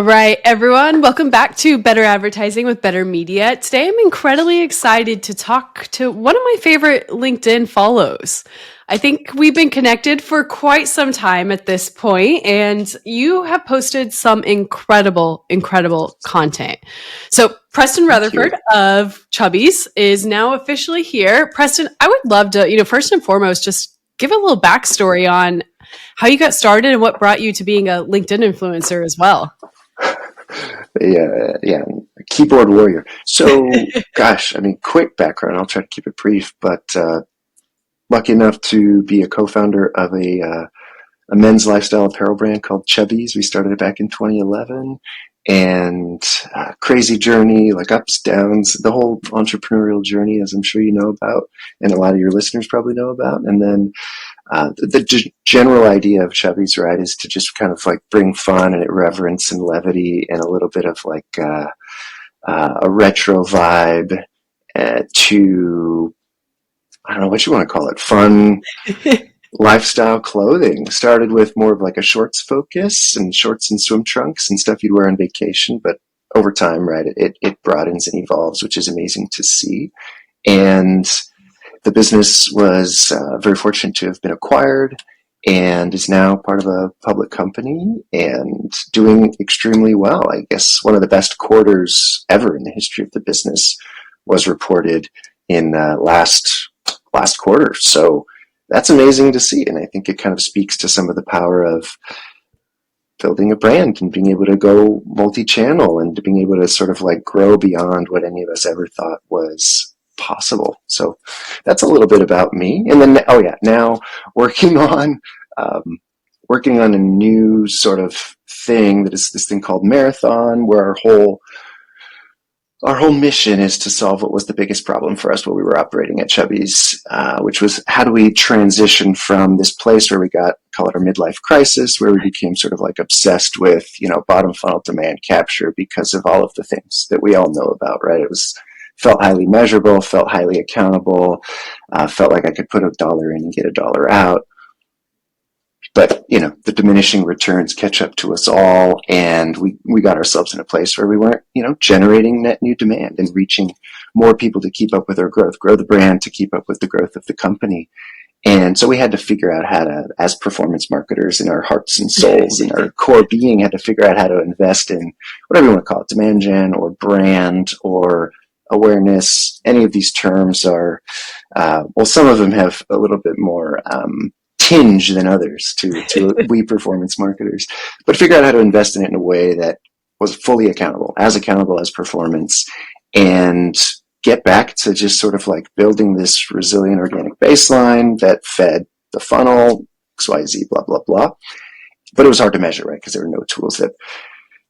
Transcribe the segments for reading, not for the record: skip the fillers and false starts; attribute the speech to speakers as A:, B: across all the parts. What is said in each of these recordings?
A: right, everyone. Welcome back to Better Advertising with Better Media. Today, I'm incredibly excited to talk to one of my favorite LinkedIn follows. I think we've been connected for quite some time at this point, and you have posted some incredible content. So, Preston Rutherford of Chubbies is now officially here. Preston, I would love to, first and foremost, just give a little backstory on how you got started and what brought you to being a LinkedIn influencer as well.
B: Yeah, keyboard warrior. So, quick background. I'll try to keep it brief, but lucky enough to be a co-founder of a men's lifestyle apparel brand called Chubbies. We started it back in 2011, and crazy journey, like ups, downs, the whole entrepreneurial journey, as I'm sure you know about, and a lot of your listeners probably know about. And then the general idea of Chubbies, right, is to just kind of like bring fun and irreverence and levity and a little bit of like a retro vibe to, I don't know what you want to call it, fun lifestyle clothing. Started with more of like a shorts focus and shorts and swim trunks and stuff you'd wear on vacation, but over time, right, it broadens and evolves, which is amazing to see. And the business was very fortunate to have been acquired and is now part of a public company and doing extremely well. I guess one of the best quarters ever in the history of the business was reported in last quarter. So that's amazing to see. And I think it kind of speaks to some of the power of building a brand and being able to go multi-channel and being able to sort of like grow beyond what any of us ever thought was possible. So that's a little bit about me. And then, now working on a new sort of thing that is this thing called Marathon, where our whole mission is to solve what was the biggest problem for us while we were operating at Chubbies, which was how do we transition from this place where we call it our midlife crisis, where we became sort of like obsessed with, bottom funnel demand capture because of all of the things that we all know about, right? Felt highly measurable, felt highly accountable, felt like I could put $1 in and get $1 out. But, the diminishing returns catch up to us all, and we got ourselves in a place where we weren't, generating net new demand and reaching more people to keep up with our growth, grow the brand to keep up with the growth of the company. And so we had to figure out how to, as performance marketers in our hearts and souls and our core being, had to figure out how to invest in whatever you want to call it, demand gen or brand or awareness. Any of these terms are, some of them have a little bit more tinge than others to we performance marketers, but figure out how to invest in it in a way that was fully accountable as performance, and get back to just sort of like building this resilient organic baseline that fed the funnel, XYZ, blah, blah, blah. But it was hard to measure, right? Because there were no tools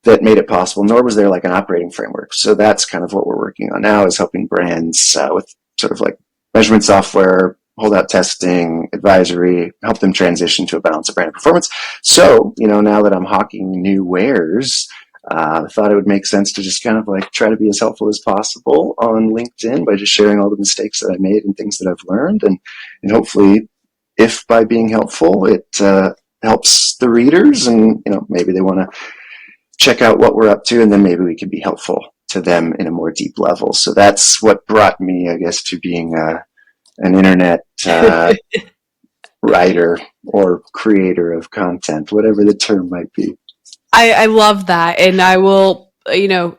B: that made it possible, nor was there like an operating framework. So that's kind of what we're working on now, is helping brands with sort of like measurement software, holdout testing, advisory, help them transition to a balance of brand and performance. So, now that I'm hawking new wares, I thought it would make sense to just kind of like try to be as helpful as possible on LinkedIn by just sharing all the mistakes that I made and things that I've learned. And hopefully, if by being helpful, it helps the readers and, maybe they want to check out what we're up to, and then maybe we can be helpful to them in a more deep level. So that's what brought me, I guess, to being an internet writer or creator of content, whatever the term might be.
A: I love that. And I will,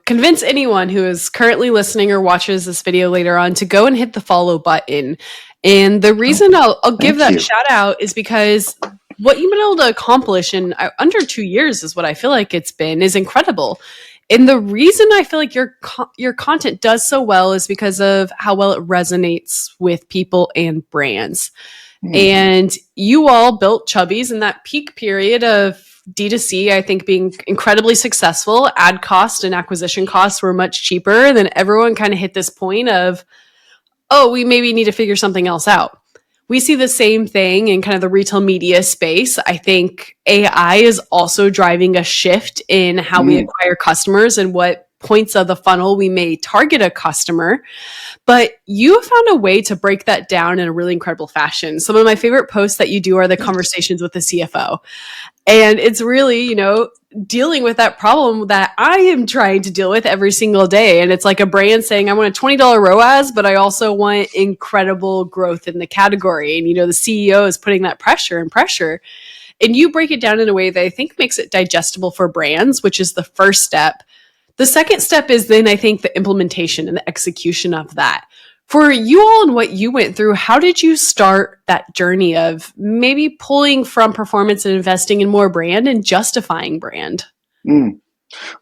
A: convince anyone who is currently listening or watches this video later on to go and hit the follow button. And the reason I'll give that shout out is because what you've been able to accomplish in under 2 years is what I feel like it's been, is incredible. And the reason I feel like your content does so well is because of how well it resonates with people and brands. And you all built Chubbies in that peak period of D2C, I think, being incredibly successful. Ad cost and acquisition costs were much cheaper. And then everyone kind of hit this point of, we maybe need to figure something else out. We see the same thing in kind of the retail media space. I think AI is also driving a shift in how we acquire customers and what points of the funnel we may target a customer, but you found a way to break that down in a really incredible fashion. Some of my favorite posts that you do are the conversations with the CFO. And it's really, dealing with that problem that I am trying to deal with every single day. And it's like a brand saying, I want a $20 ROAS, but I also want incredible growth in the category. And, the CEO is putting that pressure. And you break it down in a way that I think makes it digestible for brands, which is the first step. The second step is then I think the implementation and the execution of that. For you all and what you went through, how did you start that journey of maybe pulling from performance and investing in more brand and justifying brand?
B: Well,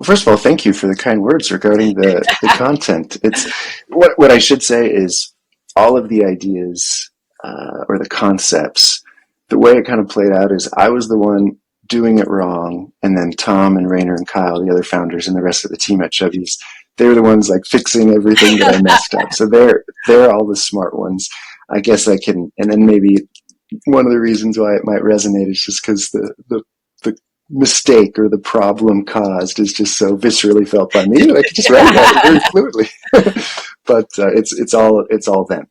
B: first of all, thank you for the kind words regarding the content. It's what I should say is all of the ideas or the concepts, the way it kind of played out is I was the one doing it wrong, and then Tom and Rainer and Kyle, the other founders, and the rest of the team at Chubbies, they're the ones like fixing everything that I messed up. So they're all the smart ones. I guess I can, and then maybe one of the reasons why it might resonate is just because the mistake or the problem caused is just so viscerally felt by me that I can just write about it very fluidly. But it's all them.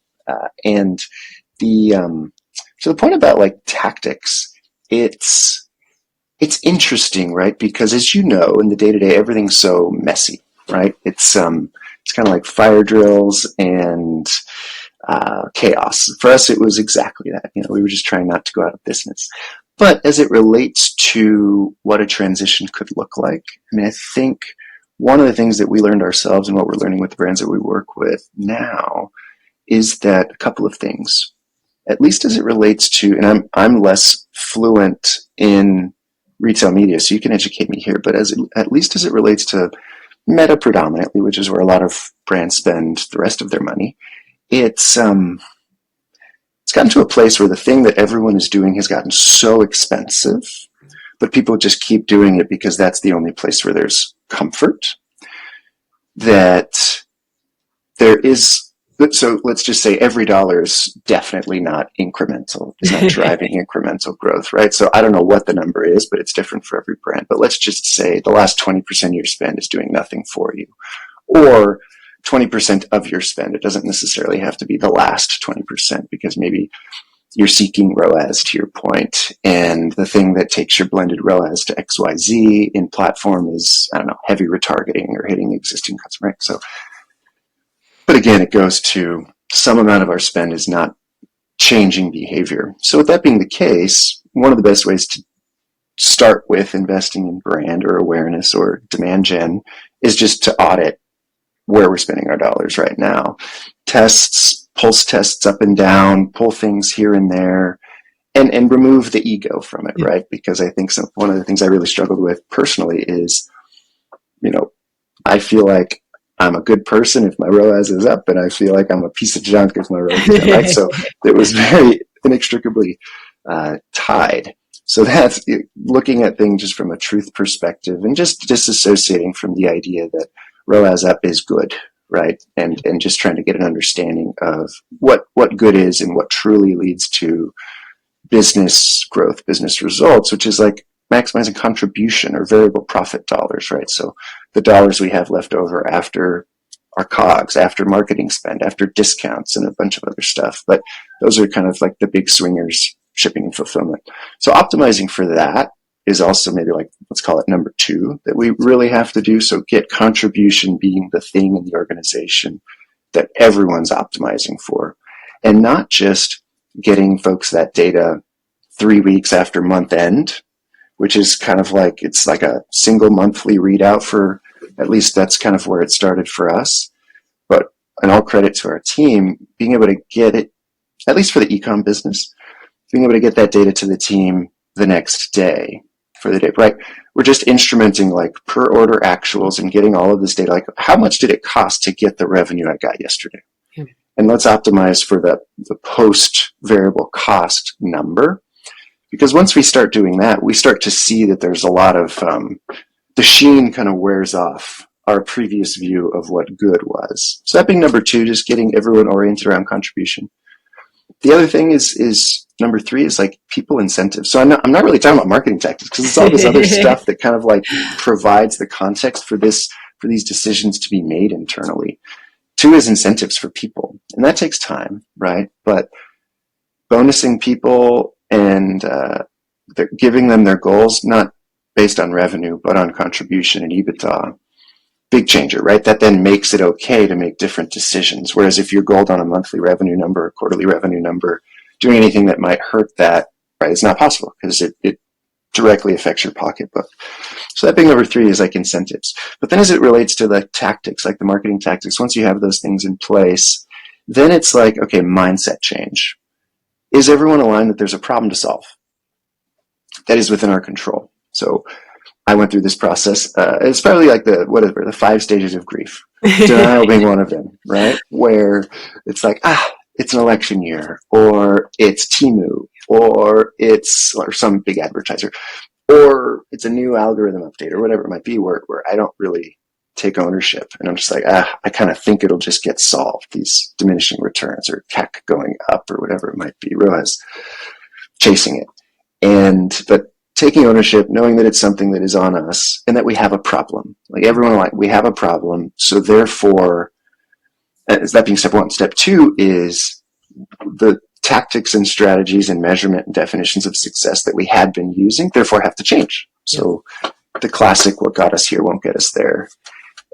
B: And so the point about like tactics, it's interesting, right? Because as you know, in the day-to-day, everything's so messy, right? It's kind of like fire drills and chaos. For us, it was exactly that. We were just trying not to go out of business. But as it relates to what a transition could look like, I think one of the things that we learned ourselves and what we're learning with the brands that we work with now is that a couple of things, at least as it relates to, and I'm less fluent in retail media, so you can educate me here, but at least as it relates to Meta predominantly, which is where a lot of brands spend the rest of their money, it's gotten to a place where the thing that everyone is doing has gotten so expensive, but people just keep doing it because that's the only place where there's comfort, that there is. So let's just say every dollar is definitely not incremental. It's not driving incremental growth, right? So I don't know what the number is, but it's different for every brand. But let's just say the last 20% of your spend is doing nothing for you, or 20% of your spend. It doesn't necessarily have to be the last 20% because maybe you're seeking ROAS, to your point, and the thing that takes your blended ROAS to XYZ in platform is, I don't know, heavy retargeting or hitting existing customer. So, but again, it goes to some amount of our spend is not changing behavior. So with that being the case, one of the best ways to start with investing in brand or awareness or demand gen is just to audit where we're spending our dollars right now. Tests, pulse tests up and down, pull things here and there, and remove the ego from it, right? Because I think one of the things I really struggled with personally is, I feel like I'm a good person if my ROAS is up, and I feel like I'm a piece of junk if my ROAS is down, right? So it was very inextricably tied. So that's looking at things just from a truth perspective and just disassociating from the idea that ROAS up is good, right? And just trying to get an understanding of what good is and what truly leads to business growth, business results, which is like maximizing contribution or variable profit dollars, right? So the dollars we have left over after our COGS, after marketing spend, after discounts and a bunch of other stuff. But those are kind of like the big swingers, shipping and fulfillment. So optimizing for that is also maybe like, let's call it number 2 that we really have to do. So get contribution being the thing in the organization that everyone's optimizing for, and not just getting folks that data 3 weeks after month end, which is kind of like, it's like a single monthly readout for, at least that's kind of where it started for us. But, and all credit to our team, being able to get it, at least for the e-com business, being able to get that data to the team the next day for the day, right? We're just instrumenting like per order actuals and getting all of this data, like how much did it cost to get the revenue I got yesterday? And let's optimize for the post variable cost number. Because once we start doing that, we start to see that there's a lot of, the sheen kind of wears off our previous view of what good was. So that being number 2, just getting everyone oriented around contribution. The other thing is number 3 is like people incentives. So I'm not really talking about marketing tactics because it's all this other stuff that kind of like provides the context for this for these decisions to be made internally. 2 is incentives for people. And that takes time, right? But bonusing people and giving them their goals, not based on revenue, but on contribution and EBITDA, big changer, right? That then makes it okay to make different decisions. Whereas if you're goaled on a monthly revenue number, a quarterly revenue number, doing anything that might hurt that, right, is not possible because it directly affects your pocketbook. So that being number 3 is like incentives. But then as it relates to the tactics, like the marketing tactics, once you have those things in place, then it's like, okay, mindset change. Is everyone aligned that there's a problem to solve? That is within our control. So I went through this process. It's probably like the 5 stages of grief. Denial being one of them, right? Where it's like, it's an election year, or it's Temu, or some big advertiser, or it's a new algorithm update, or whatever it might be, where I don't really take ownership. And I'm just like, I kind of think it'll just get solved. These diminishing returns, or CAC going up, or whatever it might be, ROAS, chasing it. But taking ownership, knowing that it's something that is on us and that we have a problem. Like everyone, we have a problem. So therefore, that being step 1. Step 2 is the tactics and strategies and measurement and definitions of success that we had been using, therefore have to change. So the classic, what got us here won't get us there.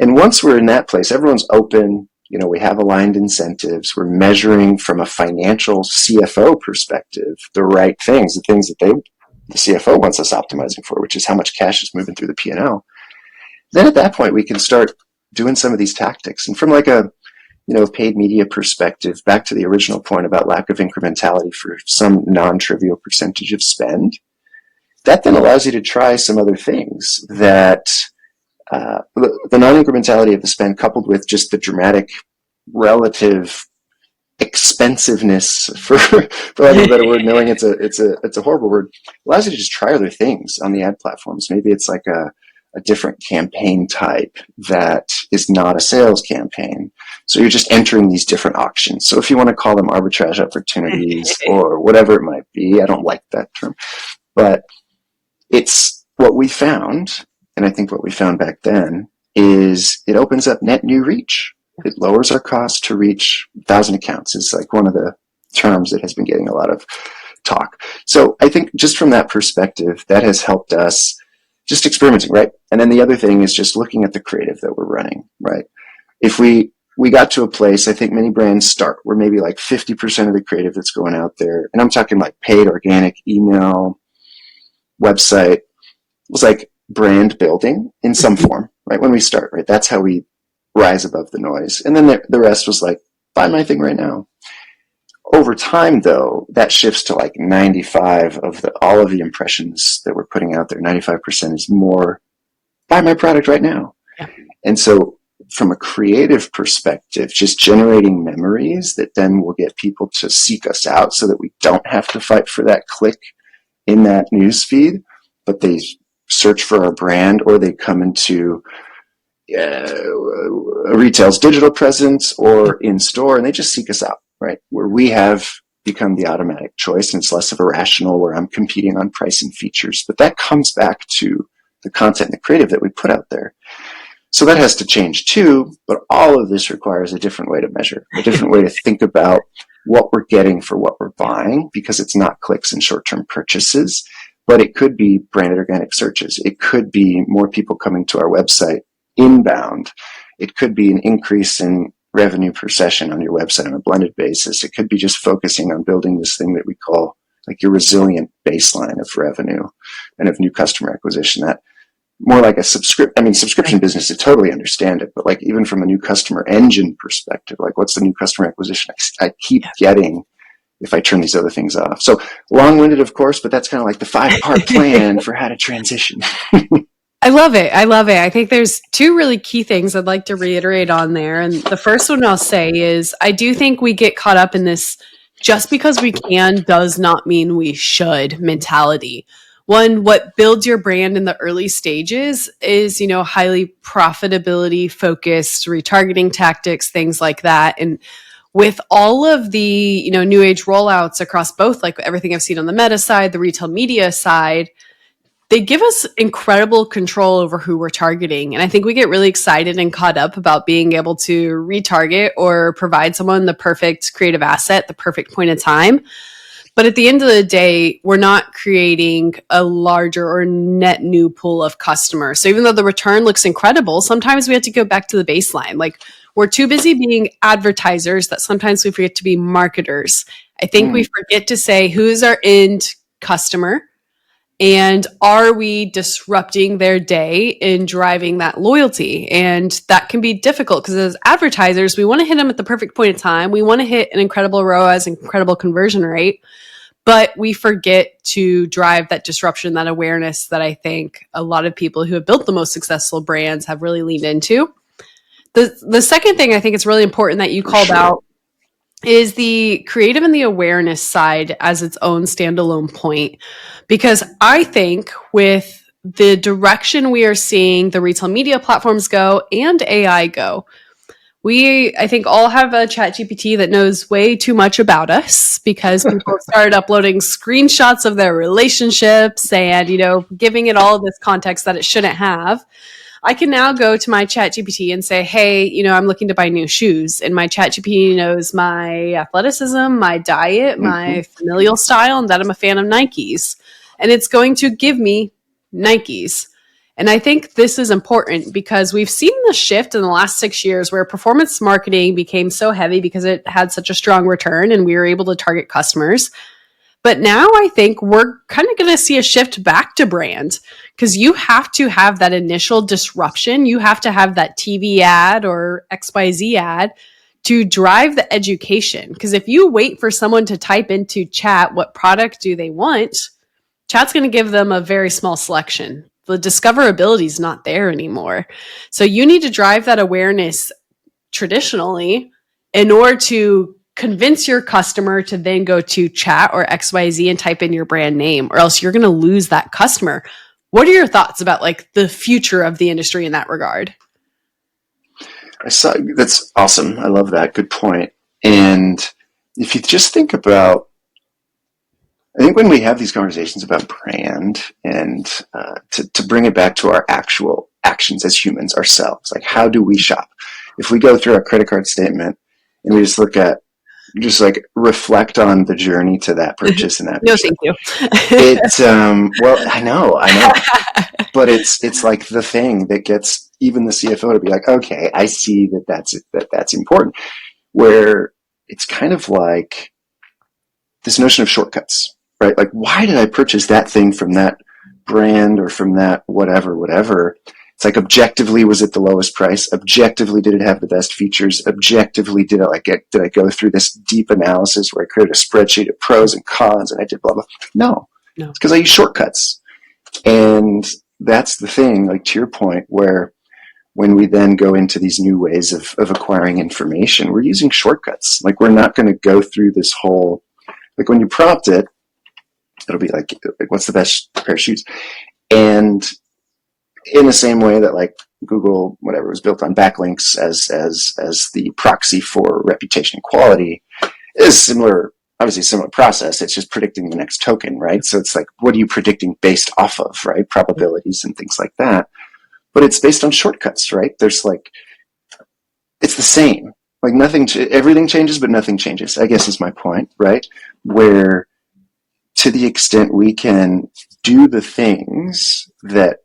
B: And once we're in that place, everyone's open. We have aligned incentives. We're measuring from a financial CFO perspective the right things, the things that the CFO wants us optimizing for, which is how much cash is moving through the P&L. Then at that point, we can start doing some of these tactics. And from like a paid media perspective, back to the original point about lack of incrementality for some non-trivial percentage of spend, that then allows you to try some other things that the non-incrementality of the spend, coupled with just the dramatic relative expensiveness, for lack of a better word, knowing it's a horrible word, allows you to just try other things on the ad platforms. Maybe it's like a different campaign type that is not a sales campaign. So you're just entering these different auctions. So if you want to call them arbitrage opportunities or whatever it might be, I don't like that term, but it's what we found. And I think what we found back then is it opens up net new reach. It lowers our cost to reach 1,000 accounts is like one of the terms that has been getting a lot of talk. So I think just from that perspective, that has helped us just experimenting, right? And then the other thing is just looking at the creative that we're running, right? If we got to a place, I think many brands start where maybe like 50% of the creative that's going out there, and I'm talking like paid, organic, email, website, was like brand building in some form, right? When we start, right? That's how we rise above the noise. And then the rest was like, buy my thing right now. Over time, though, that shifts to like 95 of all of the impressions that we're putting out there. 95% is more, buy my product right now. Yeah. And so from a creative perspective, just generating memories that then will get people to seek us out so that we don't have to fight for that click in that news feed, but they search for our brand, or they come into a retail's digital presence or in store, and they just seek us out, right? Where we have become the automatic choice, and it's less of a rational where I'm competing on price and features. But that comes back to the content and the creative that we put out there. So that has to change too, but all of this requires a different way to measure, a different way to think about what we're getting for what we're buying, because it's not clicks and short-term purchases, but it could be branded organic searches. It could be more people coming to our website inbound. It could be an increase in revenue per session on your website on a blended basis. It could be just focusing on building this thing that we call like your resilient baseline of revenue and of new customer acquisition. That more like a subscription business, I totally understand it, but like even from a new customer engine perspective, like what's the new customer acquisition I keep getting if I turn these other things off? So long-winded, of course, but that's kind of like the 5-part plan for how to transition.
A: I love it. I think there's 2 really key things I'd like to reiterate on there. And the first one I'll say is I do think we get caught up in this just because we can does not mean we should mentality. One, what builds your brand in the early stages is, highly profitability focused retargeting tactics, things like that. And with all of the, new age rollouts across both, like everything I've seen on the meta side, the retail media side, they give us incredible control over who we're targeting. And I think we get really excited and caught up about being able to retarget or provide someone the perfect creative asset, the perfect point of time. But at the end of the day, we're not creating a larger or net new pool of customers. So even though the return looks incredible, sometimes we have to go back to the baseline. Like, we're too busy being advertisers that sometimes we forget to be marketers. I think we forget to say, who's our end customer? And are we disrupting their day and driving that loyalty? And that can be difficult because as advertisers, we want to hit them at the perfect point of time. We want to hit an incredible ROAS, incredible conversion rate, but we forget to drive that disruption, that awareness that I think a lot of people who have built the most successful brands have really leaned into. The second thing I think it's really important that you called out is the creative and the awareness side as its own standalone point. Because I think with the direction we are seeing the retail media platforms go and AI go, we, I think, all have a chat GPT that knows way too much about us because people started uploading screenshots of their relationships and, giving it all of this context that it shouldn't have. I can now go to my chat GPT and say, hey, I'm looking to buy new shoes. And my chat GPT knows my athleticism, my diet, my familial style, and that I'm a fan of Nikes. And it's going to give me Nikes. And I think this is important because we've seen the shift in the last 6 years where performance marketing became so heavy because it had such a strong return and we were able to target customers. But now I think we're kind of going to see a shift back to brand because you have to have that initial disruption. You have to have that TV ad or XYZ ad to drive the education. Because if you wait for someone to type into chat, what product do they want? Chat's going to give them a very small selection. The discoverability is not there anymore. So you need to drive that awareness traditionally in order to convince your customer to then go to chat or XYZ and type in your brand name, or else you're going to lose that customer. What are your thoughts about the future of the industry in that regard?
B: That's awesome. I love that. Good point. And if you just think about, I think when we have these conversations about brand and to bring it back to our actual actions as humans ourselves, like how do we shop? If we go through our credit card statement and we just reflect on the journey to that purchase and that.
A: No, thank you.
B: It's well, I know, but it's like the thing that gets even the CFO to be like, okay, I see that's important. Where it's kind of like this notion of shortcuts, right? Like, why did I purchase that thing from that brand or from that whatever? It's like, objectively, was it the lowest price? Objectively, did it have the best features? Objectively, did I go through this deep analysis where I created a spreadsheet of pros and cons and I did blah, blah? No. It's because I use shortcuts. And that's the thing, like to your point, where when we then go into these new ways of acquiring information, we're using shortcuts. Like, we're not going to go through this whole, like when you prompt it, it'll be like what's the best pair of shoes? And in the same way that like Google, whatever, was built on backlinks as the proxy for reputation and quality, is similar, obviously similar process. It's just predicting the next token, right? So it's like, what are you predicting based off of, right? Probabilities and things like that. But it's based on shortcuts, right? There's it's the same. Like everything changes, but nothing changes, I guess is my point, right? Where to the extent we can do the things that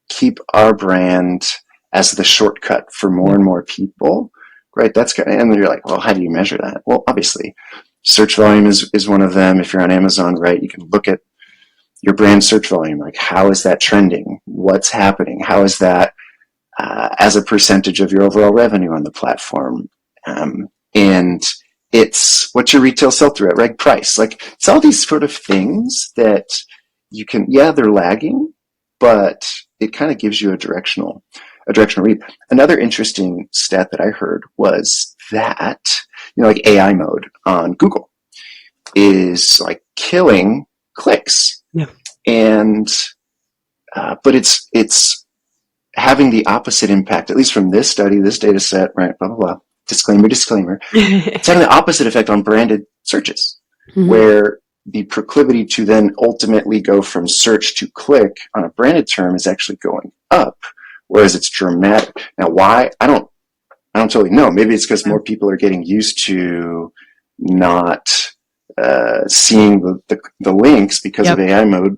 B: keep our brand as the shortcut for more and more people, right? And then you're like, well, how do you measure that? Well, obviously, search volume is one of them. If you're on Amazon, right, you can look at your brand search volume. Like, how is that trending? What's happening? How is that as a percentage of your overall revenue on the platform? And it's what's your retail sell-through at reg price? Like, it's all these sort of things that you can, they're lagging, but it kind of gives you a directional read. Another interesting stat that I heard was that, like AI mode on Google is like killing clicks.
A: Yeah.
B: And, but it's having the opposite impact, at least from this study, this data set, right? Blah, blah, blah. Disclaimer. It's having the opposite effect on branded searches, where the proclivity to then ultimately go from search to click on a branded term is actually going up, whereas it's dramatic. Now, why? I don't totally know. Maybe it's because more people are getting used to not seeing the links because of AI mode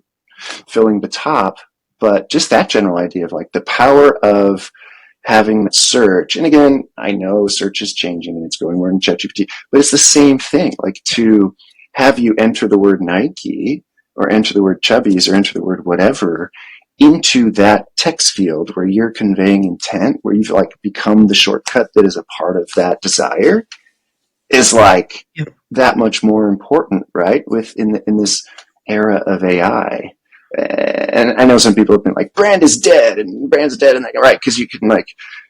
B: filling the top. But just that general idea of like the power of having search. And again, I know search is changing and it's going more in ChatGPT, but it's the same thing. Like to have you enter the word Nike or enter the word Chubbies or enter the word whatever into that text field where you're conveying intent, where you've like become the shortcut that is a part of that desire, is like that much more important, right? In this era of AI. And I know some people have been like, brand is dead, and brand's dead, and like, right, because you can like,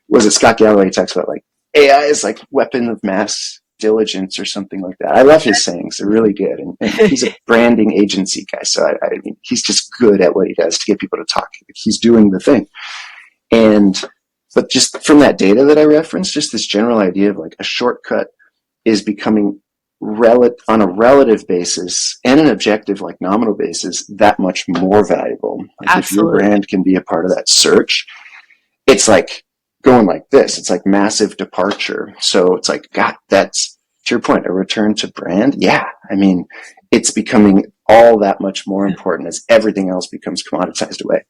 B: was it Scott Galloway talks about like AI is like weapon of mass diligence or something like that. I love his sayings; they're really good, and he's a branding agency guy, so I mean, he's just good at what he does to get people to talk. He's doing the thing, but just from that data that I referenced, just this general idea of like a shortcut is becoming on a relative basis and an objective, like nominal basis, that much more valuable. Like if your brand can be a part of that search, it's like going like this. It's like massive departure. So it's like, God, that's to your point, a return to brand. Yeah. I mean, it's becoming all that much more important as everything else becomes commoditized away.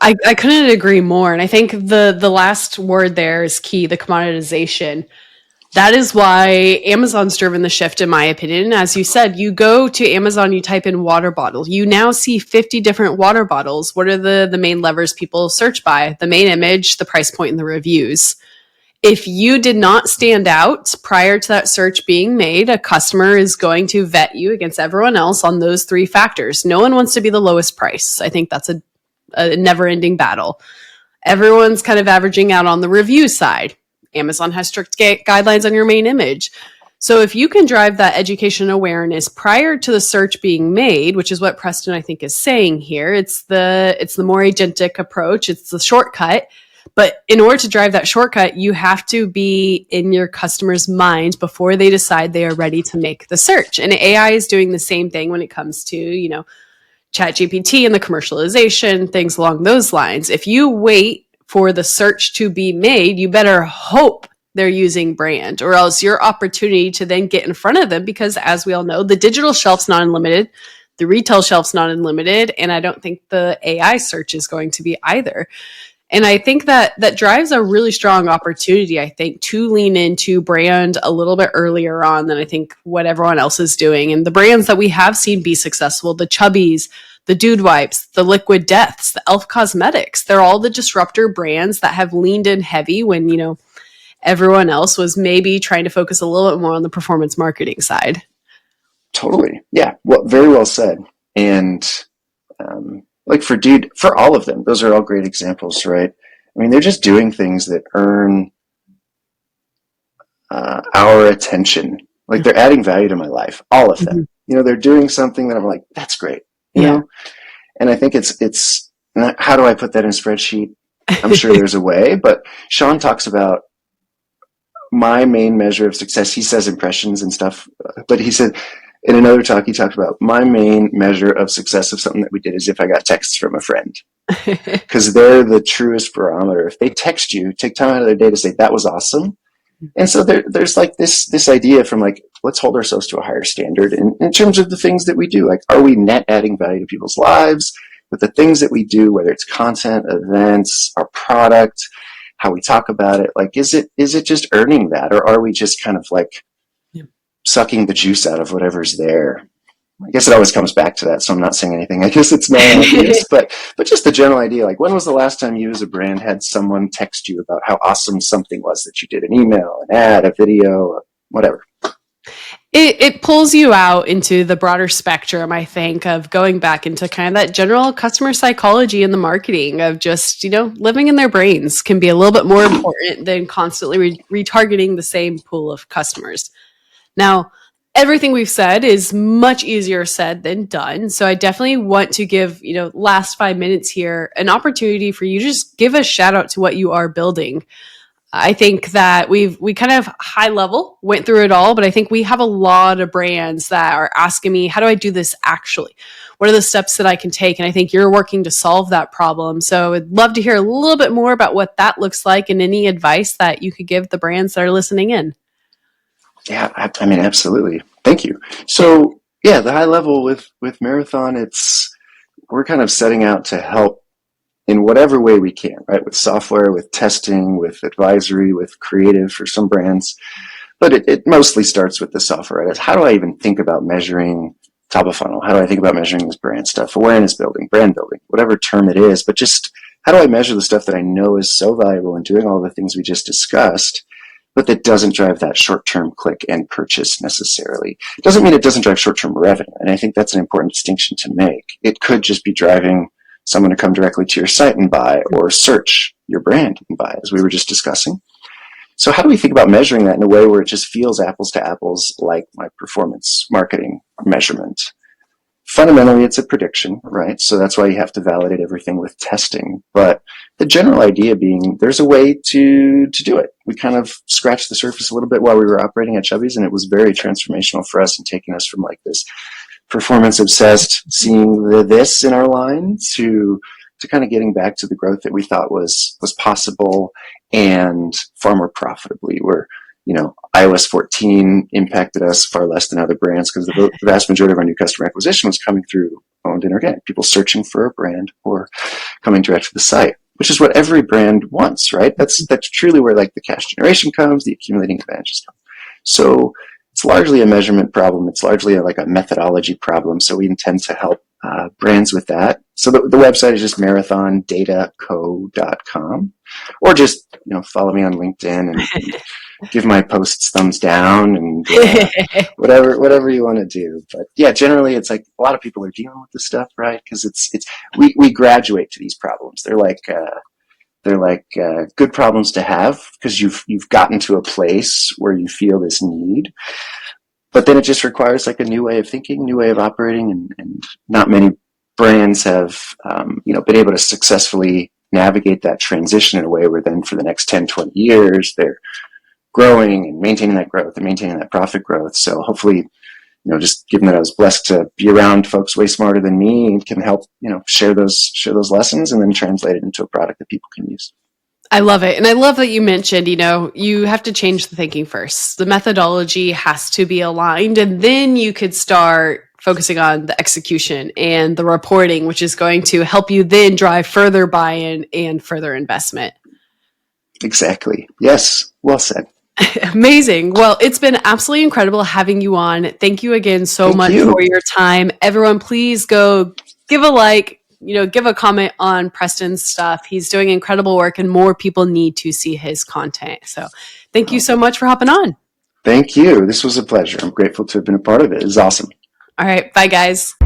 A: I couldn't agree more. And I think the last word there is key, the commoditization. That is why Amazon's driven the shift, in my opinion. As you said, you go to Amazon, you type in water bottle. You now see 50 different water bottles. What are the main levers people search by? The main image, the price point, and the reviews. If you did not stand out prior to that search being made, a customer is going to vet you against everyone else on those three factors. No one wants to be the lowest price. I think that's a never-ending battle. Everyone's kind of averaging out on the review side. Amazon has strict guidelines on your main image. So if you can drive that education awareness prior to the search being made, which is what Preston, I think, is saying here, it's the more agentic approach. It's the shortcut. But in order to drive that shortcut, you have to be in your customer's mind before they decide they are ready to make the search. And AI is doing the same thing when it comes to, ChatGPT and the commercialization, things along those lines. If you wait for the search to be made, you better hope they're using brand, or else your opportunity to then get in front of them, because as we all know, the digital shelf's not unlimited, the retail shelf's not unlimited, and I don't think the AI search is going to be either. And I think that drives a really strong opportunity, I think, to lean into brand a little bit earlier on than I think what everyone else is doing. And the brands that we have seen be successful, the Chubbies, the Dude Wipes, the Liquid Deaths, the Elf Cosmetics, they're all the disruptor brands that have leaned in heavy when, everyone else was maybe trying to focus a little bit more on the performance marketing side.
B: Totally. Yeah. Well, very well said. And like for all of them, those are all great examples, right? I mean, they're just doing things that earn our attention. Like they're adding value to my life, all of them. They're doing something that I'm like, that's great. You know? And I think it's how do I put that in a spreadsheet? I'm sure there's a way, but Sean talks about my main measure of success. He says impressions and stuff, but he said in another talk, he talked about my main measure of success of something that we did is if I got texts from a friend, because they're the truest barometer. If they text you, take time out of their day to say that was awesome. And so there's like this idea from like, let's hold ourselves to a higher standard in terms of the things that we do. Like, are we net adding value to people's lives with the things that we do, whether it's content, events, our product, how we talk about it? Like, is it just earning that, or are we just kind of like sucking the juice out of whatever's there? I guess it always comes back to that, so I'm not saying anything. I guess it's not obvious, but just the general idea, like when was the last time you as a brand had someone text you about how awesome something was that you did, an email, an ad, a video, whatever?
A: It pulls you out into the broader spectrum, I think, of going back into kind of that general customer psychology and the marketing of just, living in their brains can be a little bit more important than constantly retargeting the same pool of customers. Now, everything we've said is much easier said than done. So I definitely want to give, last 5 minutes here, an opportunity for you to just give a shout out to what you are building. I think that we kind of high level went through it all, but I think we have a lot of brands that are asking me, how do I do this actually? What are the steps that I can take? And I think you're working to solve that problem. So I'd love to hear a little bit more about what that looks like and any advice that you could give the brands that are listening in.
B: Yeah, I mean, absolutely. Thank you. So yeah, the high level with Marathon, we're kind of setting out to help in whatever way we can, right? With software, with testing, with advisory, with creative for some brands. But it mostly starts with the software. Right? How do I even think about measuring top of funnel? How do I think about measuring this brand stuff? Awareness building, brand building, whatever term it is. But just how do I measure the stuff that I know is so valuable and doing all the things we just discussed, but that doesn't drive that short-term click and purchase necessarily? It doesn't mean it doesn't drive short-term revenue. And I think that's an important distinction to make. It could just be driving someone to come directly to your site and buy, or search your brand and buy, as we were just discussing. So how do we think about measuring that in a way where it just feels apples to apples like my performance marketing measurement? Fundamentally, it's a prediction, right? So that's why you have to validate everything with testing. But the general idea being there's a way to do it. We kind of scratched the surface a little bit while we were operating at Chubbies, and it was very transformational for us in taking us from like this performance obsessed, seeing this in our line to kind of getting back to the growth that we thought was possible and far more profitably. Where, iOS 14 impacted us far less than other brands because the vast majority of our new customer acquisition was coming through owned and organic, people searching for a brand or coming direct to the site, which is what every brand wants, right? That's truly where like the cash generation comes, the accumulating advantages come. So it's largely a measurement problem. It's largely like a methodology problem. So we intend to help brands with that. So the website is just marathondataco.com, or just follow me on LinkedIn and give my posts thumbs down and whatever you want to do. But yeah, generally it's like a lot of people are dealing with this stuff, right? Because we graduate to these problems. They're like good problems to have because you've gotten to a place where you feel this need. But then it just requires like a new way of thinking, new way of operating, and not many brands have been able to successfully navigate that transition in a way where then for the next 10, 20 years they're growing and maintaining that growth and maintaining that profit growth. So hopefully, just given that I was blessed to be around folks way smarter than me, can help share those lessons and then translate it into a product that people can use.
A: I love it. And I love that you mentioned, you have to change the thinking first. The methodology has to be aligned, and then you could start focusing on the execution and the reporting, which is going to help you then drive further buy-in and further investment.
B: Exactly. Yes. Well said.
A: Amazing. Well, it's been absolutely incredible having you on. Thank you again so much for your time. Everyone, please go give a like, give a comment on Preston's stuff. He's doing incredible work and more people need to see his content. So thank you so much for hopping on.
B: Thank you. This was a pleasure. I'm grateful to have been a part of it. It was awesome.
A: All right. Bye, guys.